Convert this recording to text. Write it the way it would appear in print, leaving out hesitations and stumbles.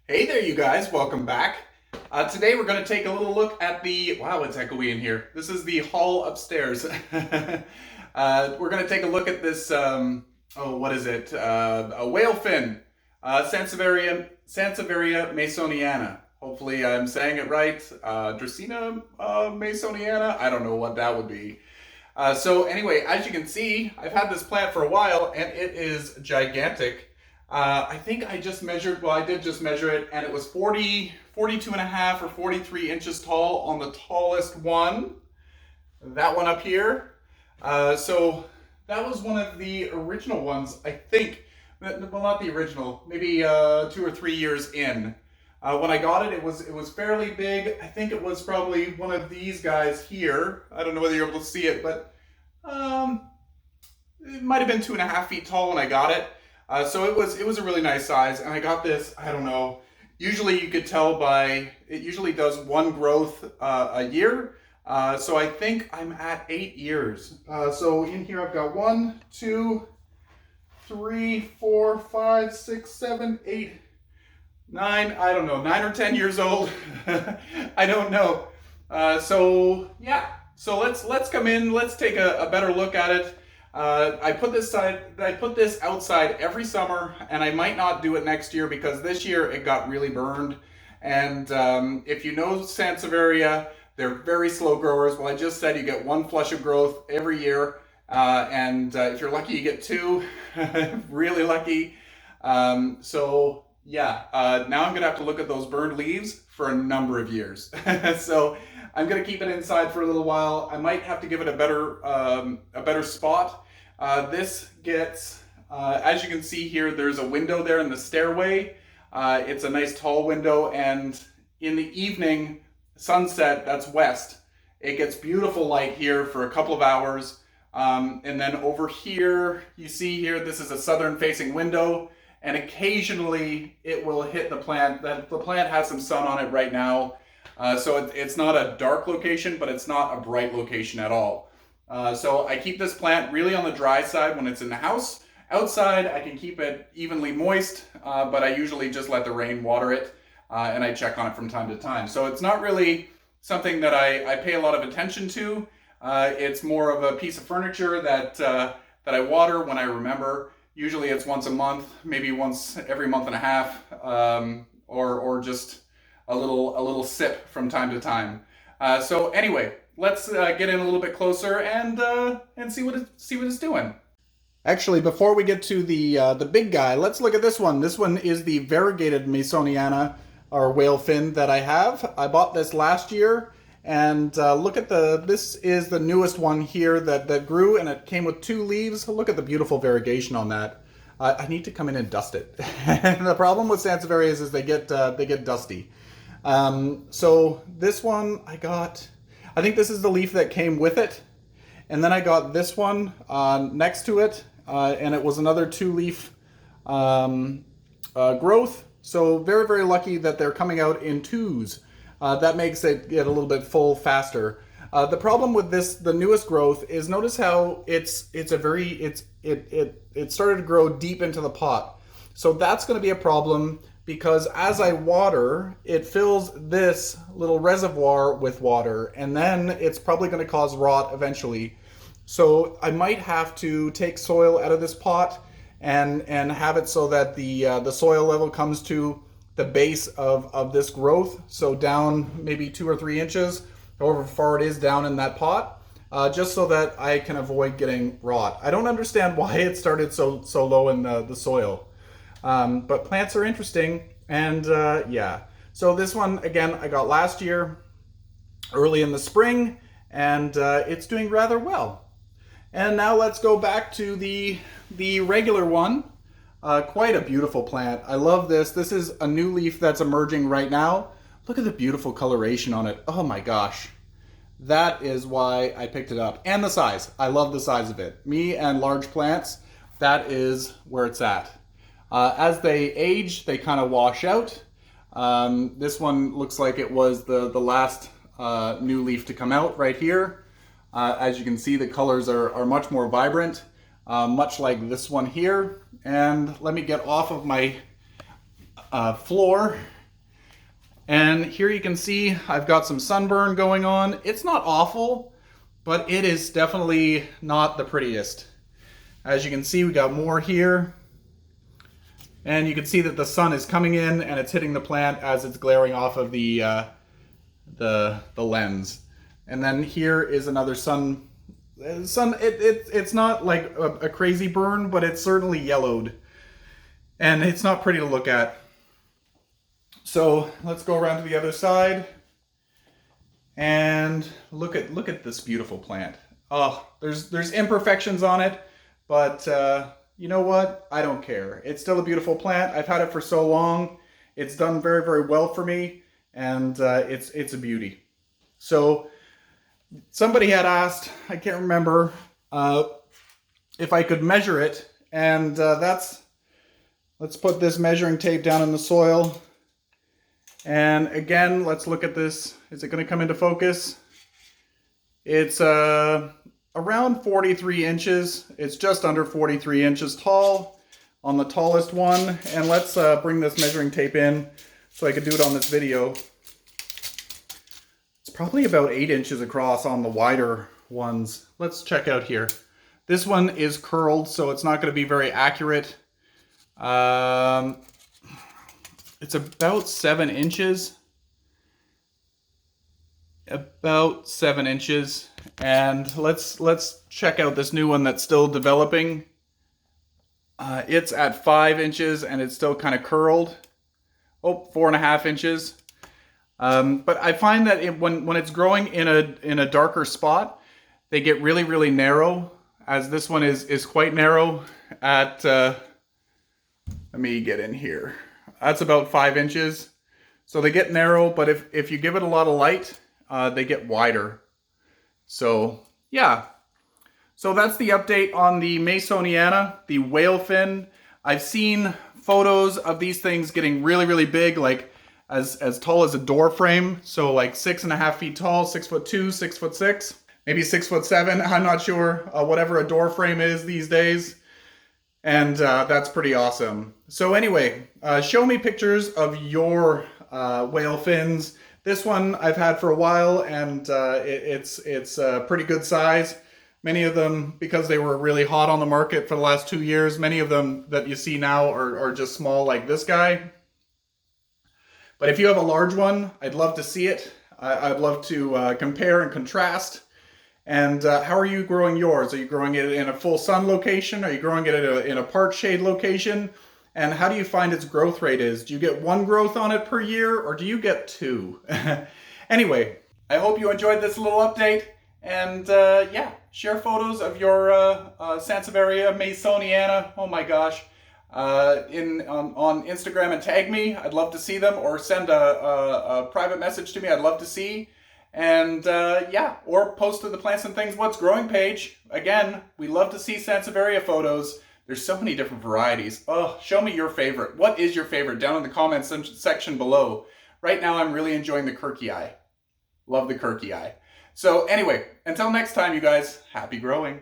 Hey there, you guys. Welcome back. Today we're going to take a little look at the... Wow, it's echoey in here. This is the hall upstairs. We're going to take a look at this... what is it? A whale fin. Sansevieria masoniana. Hopefully I'm saying it right. Dracaena masoniana? I don't know what that would be. So anyway, as you can see, I've had this plant for a while and it is gigantic. I think I just measured, well, I did just measure it, and it was 42 and a half or 43 inches tall on the tallest one. That one up here. So that was one of the original ones, I think. Well, not the original, maybe 2 or 3 years in. When I got it, it was fairly big. I think it was probably one of these guys here. I don't know whether you're able to see it, but it might have been 2.5 feet tall when I got it. So it was a really nice size, and I got this, I don't know, usually you could tell by, it usually does one growth a year, so I think I'm at 8 years. So in here I've got 1, 2, 3, 4, 5, 6, 7, 8, 9, I don't know, 9 or 10 years old, I don't know. So yeah, so let's come in, let's take a better look at it. I put this outside every summer, and I might not do it next year because this year it got really burned. And if you know Sansevieria, they're very slow growers. Well, I just said you get one flush of growth every year, and if you're lucky, you get 2. Really lucky. So yeah, now I'm gonna have to look at those burned leaves for a number of years. So I'm gonna keep it inside for a little while. I might have to give it a better spot. This gets, as you can see here, there's a window there in the stairway. It's a nice tall window, and in the evening, sunset, that's west. It gets beautiful light here for a couple of hours. And then over here, you see here, this is a southern facing window, and occasionally it will hit the plant. The plant has some sun on it right now. So it's not a dark location, but it's not a bright location at all. So I keep this plant really on the dry side when it's in the house. Outside, I can keep it evenly moist, but I usually just let the rain water it, and I check on it from time to time. So it's not really something that I pay a lot of attention to. It's more of a piece of furniture that I water when I remember. Usually it's once a month, maybe once every month and a half, or just a little sip from time to time. So anyway, let's get in a little bit closer and see what it's doing. Actually, before we get to the big guy, let's look at this one. This one is the variegated masoniana, or whale fin, that I have. I bought this last year, and look at this is the newest one here that grew, and it came with 2 leaves. Look at the beautiful variegation on that. I need to come in and dust it. The problem with Sansevieria is they get dusty. So this one I think this is the leaf that came with it. And then I got this one next to it, and it was another 2-leaf growth. So very, very lucky that they're coming out in 2s. That makes it get a little bit full faster. The problem with the newest growth, is notice how it started to grow deep into the pot. So that's going to be a problem, because as I water, it fills this little reservoir with water, and then it's probably going to cause rot eventually. So I might have to take soil out of this pot and have it so that the soil level comes to the base of this growth, so down maybe 2 or 3 inches, however far it is down in that pot, just so that I can avoid getting rot. I don't understand why it started so low in the soil. But plants are interesting, and yeah. So this one, again, I got last year, early in the spring, and it's doing rather well. And now let's go back to the regular one. Quite a beautiful plant. I love this. This is a new leaf that's emerging right now. Look at the beautiful coloration on it. Oh my gosh. That is why I picked it up. And the size. I love the size of it. Me and large plants, that is where it's at. As they age, they kind of wash out. This one looks like it was the last new leaf to come out right here. As you can see, the colors are much more vibrant. much like this one here. And let me get off of my floor. And here you can see I've got some sunburn going on. It's not awful, but it is definitely not the prettiest. As you can see, we got more here. And you can see that the sun is coming in and it's hitting the plant as it's glaring off of the lens. And then here is another it's not like a crazy burn, but it's certainly yellowed. And it's not pretty to look at. So let's go around to the other side and look at this beautiful plant. Oh, there's imperfections on it, but you know what? I don't care. It's still a beautiful plant. I've had it for so long. It's done very, very well for me, and it's a beauty. So somebody had asked, I can't remember, if I could measure it, and let's put this measuring tape down in the soil. And again, let's look at this. Is it going to come into focus? It's around 43 inches. It's just under 43 inches tall on the tallest one. And let's bring this measuring tape in so I could do it on this video. It's probably about 8 inches across on the wider ones. Let's check out here. This one is curled, so it's not going to be very accurate. It's about 7 inches. About 7 inches. And let's check out this new one that's still developing. It's at 5 inches and it's still kind of curled. Oh, 4.5 inches. But I find that when it's growing in a darker spot, they get really, really narrow. As this one is quite narrow at, let me get in here. That's about 5 inches. So they get narrow, but if you give it a lot of light, they get wider. So yeah. So that's the update on the masoniana, the whale fin. I've seen photos of these things getting really, really big, like as tall as a door frame. So like 6.5 feet tall, 6'2", 6'6", maybe 6'7". I'm not sure, whatever a door frame is these days. And that's pretty awesome. So anyway, show me pictures of your whale fins. This one I've had for a while, and it's a pretty good size. Many of them, because they were really hot on the market for the last 2 years, many of them that you see now are just small like this guy. But if you have a large one, I'd love to see it. I'd love to compare and contrast. And how are you growing yours? Are you growing it in a full sun location? Are you growing it in a part shade location? And how do you find its growth rate is? Do you get one growth on it per year, or do you get two? Anyway, I hope you enjoyed this little update. And yeah, share photos of your Sansevieria masoniana. Oh my gosh. On Instagram and tag me. I'd love to see them, or send a private message to me. I'd love to see. And yeah, or post to the Plants and Things What's Growing page. Again, we love to see Sansevieria photos. There's so many different varieties. Oh, show me your favorite. What is your favorite? Down in the comments section below. Right now, I'm really enjoying the Kirky Eye. Love the Kirky Eye. So anyway, until next time, you guys, happy growing.